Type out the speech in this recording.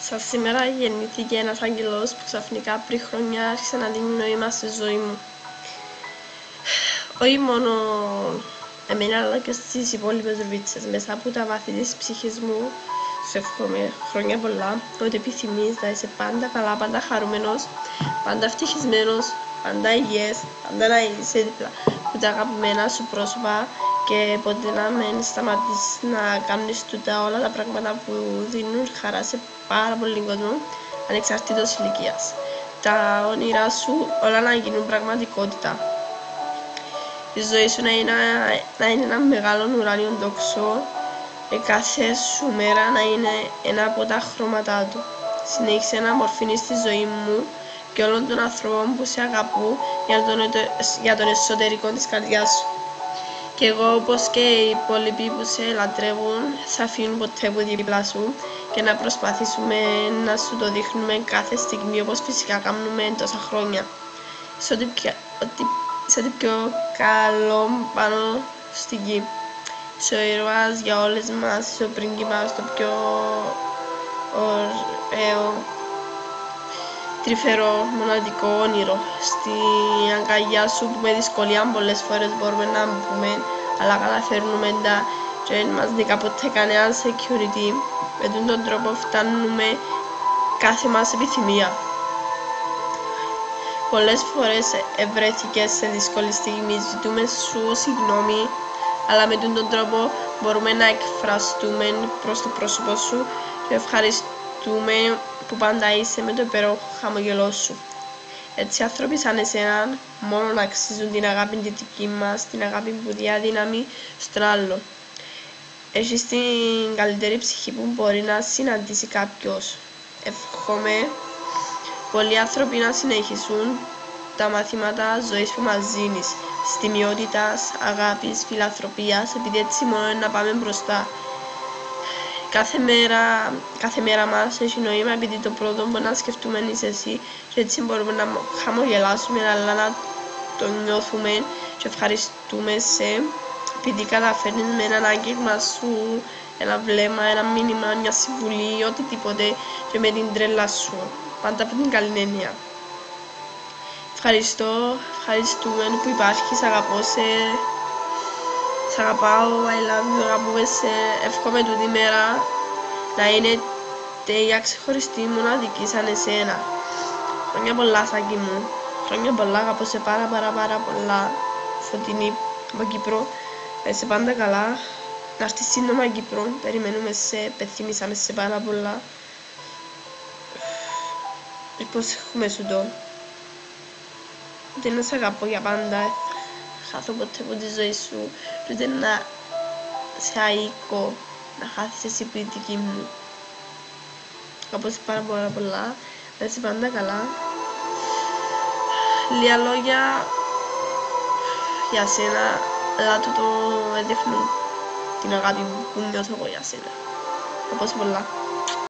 Σαν σήμερα γεννήθηκε ένας άγγελος που ξαφνικά πριν χρόνια άρχισε να δίνει νόημα στη ζωή μου. Όχι μόνο εμένα αλλά και στις υπόλοιπες ρουβίτσες. Μέσα από τα βάθη της ψυχής μου σου εύχομαι χρόνια πολλά, ότι επιθυμείς να είσαι πάντα καλά, πάντα χαρούμενος, πάντα ευτυχισμένος, πάντα υγιές, πάντα να είσαι δίπλα από τα αγαπημένα σου πρόσωπα και ποτέ να μην σταματήσεις να κάνεις τούτα όλα τα πράγματα που δίνουν χαρά σε πάρα πολύ κόσμο, ανεξαρτήτως ηλικίας. Τα όνειρά σου όλα να γίνουν πραγματικότητα. Η ζωή σου να είναι ένα μεγάλο ουράνιο τόξο, κάθε σου μέρα να είναι ένα από τα χρώματά του. Συνέχισε να μορφύνεις τη ζωή μου και όλων των ανθρώπων που σε αγαπούν για τον εσωτερικό της καρδιάς σου. Και εγώ, όπως και οι υπόλοιποι που σε λατρεύουν, θα αφήνουν ποτέ που δίπλα σου και να προσπαθήσουμε να σου το δείχνουμε κάθε στιγμή, όπως φυσικά κάνουμε τόσα χρόνια. Σε ό,τι πιο καλό πάνω στην γη. Είσαι ο ήρωας για όλες μας, είσαι ο πρίγκιπας, το πιο ωραίο, τρυφερό, μοναδικό όνειρο. Στην αγκαλιά σου που με δυσκολία πολλές φορές μπορούμε να πούμε, αλλά καταφέρνουμε τα και δεν μας δει κάποτε κανένα security. Με τον τρόπο φτάνουμε κάθε μας επιθυμία. Πολλές φορές βρέθηκες σε δύσκολη στιγμή, ζητούμε σου συγγνώμη, αλλά με τον τρόπο μπορούμε να εκφραστούμε προς το πρόσωπο σου και ευχαριστούμε που πάντα είσαι με το υπέροχο χαμογελό σου. Έτσι άνθρωποι σαν εσένα μόνο να αξίζουν την αγάπη τη δική μας, την αγάπη που διαδύναμη στον άλλο. Έχεις την καλύτερη ψυχή που μπορεί να συναντήσει κάποιος. Εύχομαι πολλοί άνθρωποι να συνεχίσουν τα μαθήματα ζωής που μας δίνεις, τιμιότητας, αγάπης, φιλανθρωπίας, επειδή έτσι μόνο να πάμε μπροστά. Κάθε μέρα μας έχει νόημα, επειδή το πρώτο που να σκεφτούμε είσαι εσύ και έτσι μπορούμε να χαμογελάσουμε, αλλά να το νιώθουμε και ευχαριστούμε σε, επειδή καταφέρνεις με έναν άγγιγμα σου, ένα βλέμμα, ένα μήνυμα, μια συμβουλή, οτιδήποτε και με την τρέλα σου, πάντα από την καλή έννοια. Ευχαριστούμε που υπάρχεις, αγαπώ σε, σ' αγαπάω, I love you, αγαπούμε σε, εύχομαι τούτη μέρα να είναι τέλεια, ξεχωριστή, μοναδική σαν εσένα. Χρόνια πολλά, Σάκη μου, χρόνια πολλά, αγαπώ σε πάρα πολλά. Φωτεινή από Κύπρο, να είσαι πάντα καλά, να έρθεις σύντομα Κύπρο, περιμένουμε σε, πεθύμισαμε σε πάρα πολλά. Υπόσχομαι σου το ότι να σ' αγαπώ για πάντα, χάθω ποτέ από τη ζωή σου, ούτε να σε αίκω, να χάθεις εσύ που είναι δική μου. Αγαπώ σε πάρα πολλά, να είσαι πάντα καλά. Λίγα λόγια για σένα, αλλά τούτο δείχνουν την αγάπη που νιώθω εγώ για σένα. Αγαπώ σε πολλά.